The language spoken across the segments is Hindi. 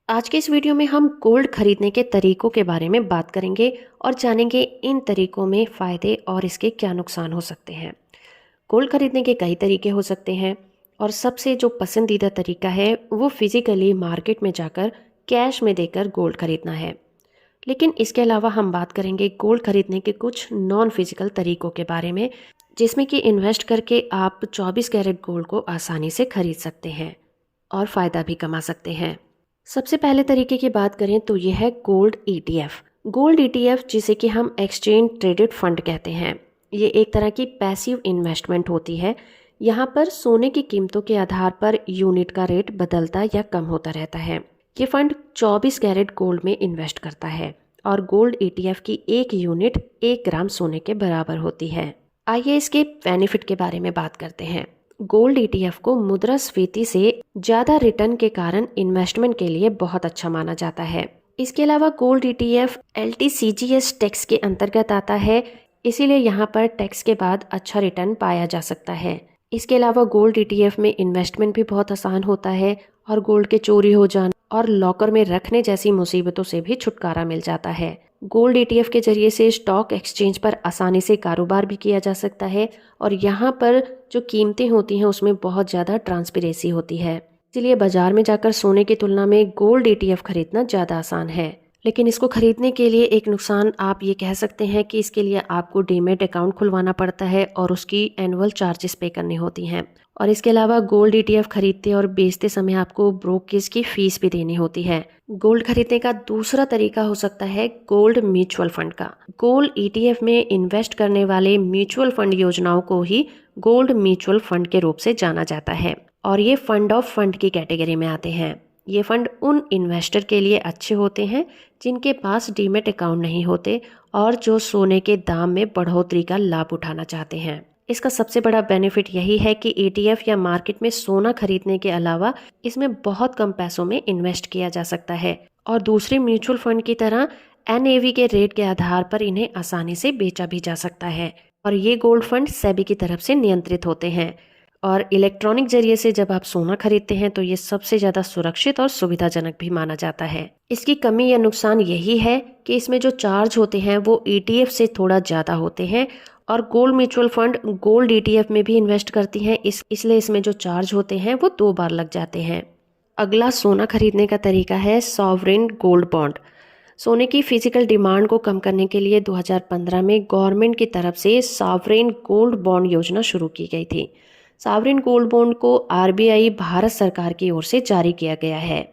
आज के इस वीडियो में हम गोल्ड खरीदने के तरीकों के बारे में बात करेंगे और जानेंगे इन तरीकों में फ़ायदे और इसके क्या नुकसान हो सकते हैं। गोल्ड खरीदने के कई तरीके हो सकते हैं और सबसे जो पसंदीदा तरीका है वो फिज़िकली मार्केट में जाकर कैश में देकर गोल्ड खरीदना है। लेकिन इसके अलावा हम बात करेंगे गोल्ड खरीदने के कुछ नॉन फिजिकल तरीकों के बारे में, जिसमें कि इन्वेस्ट करके आप 24 कैरेट गोल्ड को आसानी से खरीद सकते हैं और फ़ायदा भी कमा सकते हैं। सबसे पहले तरीके की बात करें तो यह है गोल्ड ईटीएफ। गोल्ड ईटीएफ, जिसे कि हम एक्सचेंज ट्रेडेड फंड कहते हैं, ये एक तरह की पैसिव इन्वेस्टमेंट होती है। यहाँ पर सोने की कीमतों के आधार पर यूनिट का रेट बदलता या कम होता रहता है। ये फंड 24 कैरेट गोल्ड में इन्वेस्ट करता है और गोल्ड ईटीएफ की एक यूनिट 1 ग्राम सोने के बराबर होती है। आइए इसके बेनिफिट के बारे में बात करते हैं। गोल्ड ईटीएफ को मुद्रास्फीति से ज्यादा रिटर्न के कारण इन्वेस्टमेंट के लिए बहुत अच्छा माना जाता है। इसके अलावा गोल्ड ईटीएफ एलटीसीजीएस टैक्स के अंतर्गत आता है, इसीलिए यहाँ पर टैक्स के बाद अच्छा रिटर्न पाया जा सकता है। इसके अलावा गोल्ड ईटीएफ में इन्वेस्टमेंट भी बहुत आसान होता है और गोल्ड के चोरी हो जाने और लॉकर में रखने जैसी मुसीबतों से भी छुटकारा मिल जाता है। गोल्ड ईटीएफ के जरिए से स्टॉक एक्सचेंज पर आसानी से कारोबार भी किया जा सकता है और यहाँ पर जो कीमतें होती हैं उसमें बहुत ज़्यादा ट्रांसपेरेंसी होती है। इसलिए बाजार में जाकर सोने की तुलना में गोल्ड ईटीएफ खरीदना ज़्यादा आसान है। लेकिन इसको खरीदने के लिए एक नुकसान आप ये कह सकते हैं कि इसके लिए आपको डीमैट अकाउंट खुलवाना पड़ता है और उसकी एनुअल चार्जेस पे करनी होती हैं। और इसके अलावा गोल्ड ईटीएफ खरीदते और बेचते समय आपको ब्रोकरेज की फीस भी देनी होती है। गोल्ड खरीदने का दूसरा तरीका हो सकता है गोल्ड म्यूचुअल फंड का। गोल्ड ईटीएफ में इन्वेस्ट करने वाले म्यूचुअल फंड योजनाओं को ही गोल्ड म्यूचुअल फंड के रूप से जाना जाता है और ये फंड ऑफ फंड की कैटेगरी में आते हैं। ये फंड उन इन्वेस्टर के लिए अच्छे होते हैं जिनके पास डीमैट अकाउंट नहीं होते और जो सोने के दाम में बढ़ोतरी का लाभ उठाना चाहते हैं। इसका सबसे बड़ा बेनिफिट यही है कि ईटीएफ या मार्केट में सोना खरीदने के अलावा इसमें बहुत कम पैसों में इन्वेस्ट किया जा सकता है और दूसरे म्यूचुअल फंड की तरह एनएवी के रेट के आधार पर इन्हें आसानी से बेचा भी जा सकता है। और ये गोल्ड फंड सेबी की तरफ से नियंत्रित होते हैं और इलेक्ट्रॉनिक जरिए से जब आप सोना खरीदते हैं तो ये सबसे ज्यादा सुरक्षित और सुविधाजनक भी माना जाता है। इसकी कमी या नुकसान यही है कि इसमें जो चार्ज होते हैं वो ईटीएफ से थोड़ा ज्यादा होते हैं और gold mutual fund gold ETF में भी इन्वेस्ट करती हैं, इसलिए इसमें जो चार्ज होते हैं वो 2 बार लग जाते हैं। अगला सोना खरीदने का तरीका है सॉवरेन गोल्ड बॉन्ड। सोने की फिजिकल डिमांड को कम करने के लिए 2015 में गवर्नमेंट की तरफ से सॉवरेन गोल्ड बॉन्ड योजना शुरू की गई थी। सॉवरेन गोल्ड बॉन्ड को आरबीआई भारत सरकार की ओर से जारी किया गया है।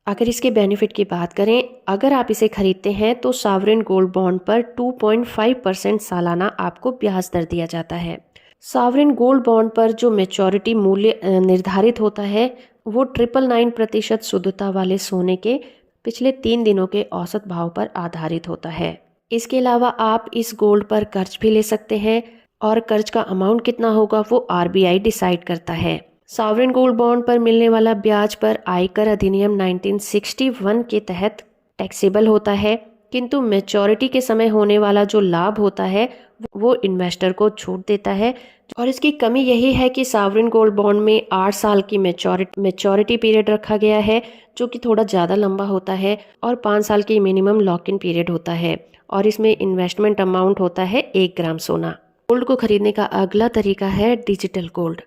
अगर इसके बेनिफिट की बात करें, अगर आप इसे खरीदते हैं तो सॉवरेन गोल्ड बॉन्ड पर 2.5% सालाना आपको ब्याज दर दिया जाता है। सॉवरेन गोल्ड बॉन्ड पर जो मैच्योरिटी मूल्य निर्धारित होता है वो 999% शुद्धता वाले सोने के पिछले 3 दिनों के औसत भाव पर आधारित होता है। इसके अलावा आप इस गोल्ड पर कर्ज भी ले सकते हैं और कर्ज का अमाउंट कितना होगा वो आरबीआई डिसाइड करता है। सॉवरेन गोल्ड बॉन्ड पर मिलने वाला ब्याज पर आयकर अधिनियम 1961 के तहत टैक्सेबल होता है, किंतु मैच्योरिटी के समय होने वाला जो लाभ होता है वो इन्वेस्टर को छूट देता है। और इसकी कमी यही है कि सॉवरेन गोल्ड बॉन्ड में 8 साल की मैच्योरिटी पीरियड रखा गया है, जो कि थोड़ा ज़्यादा लंबा होता है और 5 साल की मिनिमम लॉक इन पीरियड होता है और इसमें इन्वेस्टमेंट अमाउंट होता है 1 ग्राम सोना। गोल्ड को खरीदने का अगला तरीका है डिजिटल गोल्ड।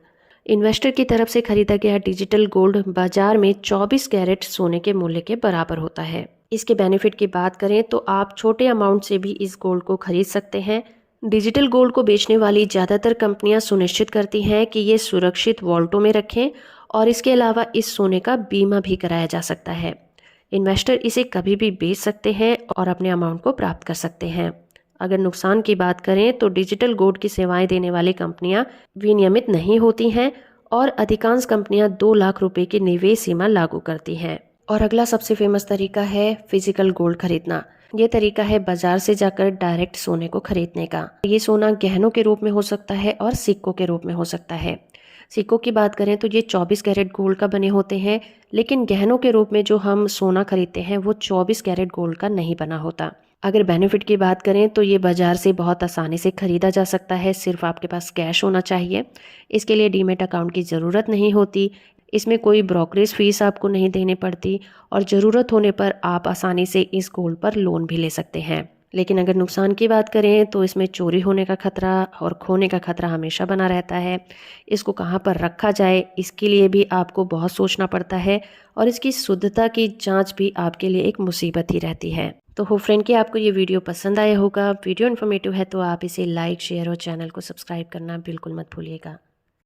इन्वेस्टर की तरफ से खरीदा गया डिजिटल गोल्ड बाजार में 24 कैरेट सोने के मूल्य के बराबर होता है। इसके बेनिफिट की बात करें तो आप छोटे अमाउंट से भी इस गोल्ड को खरीद सकते हैं। डिजिटल गोल्ड को बेचने वाली ज़्यादातर कंपनियां सुनिश्चित करती हैं कि ये सुरक्षित वॉल्टों में रखें और इसके अलावा इस सोने का बीमा भी कराया जा सकता है। इन्वेस्टर इसे कभी भी बेच सकते हैं और अपने अमाउंट को प्राप्त कर सकते हैं। अगर नुकसान की बात करें तो डिजिटल गोल्ड की सेवाएं देने वाली कंपनियां विनियमित नहीं होती हैं और अधिकांश कंपनियां 2 लाख रुपए की निवेश सीमा लागू करती हैं। और अगला सबसे फेमस तरीका है फिजिकल गोल्ड खरीदना। ये तरीका है बाजार से जाकर डायरेक्ट सोने को खरीदने का। ये सोना गहनों के रूप में हो सकता है और सिक्कों के रूप में हो सकता है। सिक्कों की बात करें तो ये 24 कैरेट गोल्ड का बने होते हैं, लेकिन गहनों के रूप में जो हम सोना खरीदते हैं वो 24 कैरेट गोल्ड का नहीं बना होता। अगर बेनिफिट की बात करें तो ये बाजार से बहुत आसानी से खरीदा जा सकता है, सिर्फ आपके पास कैश होना चाहिए। इसके लिए डीमैट अकाउंट की ज़रूरत नहीं होती। इसमें कोई ब्रोकरेज फ़ीस आपको नहीं देनी पड़ती और ज़रूरत होने पर आप आसानी से इस गोल्ड पर लोन भी ले सकते हैं। लेकिन अगर नुकसान की बात करें तो इसमें चोरी होने का खतरा और खोने का खतरा हमेशा बना रहता है। इसको कहाँ पर रखा जाए इसके लिए भी आपको बहुत सोचना पड़ता है और इसकी शुद्धता की जांच भी आपके लिए एक मुसीबत ही रहती है। तो होप फ्रेंड कि आपको ये वीडियो पसंद आया होगा। वीडियो इन्फॉर्मेटिव है तो आप इसे लाइक, शेयर और चैनल को सब्सक्राइब करना बिल्कुल मत भूलिएगा।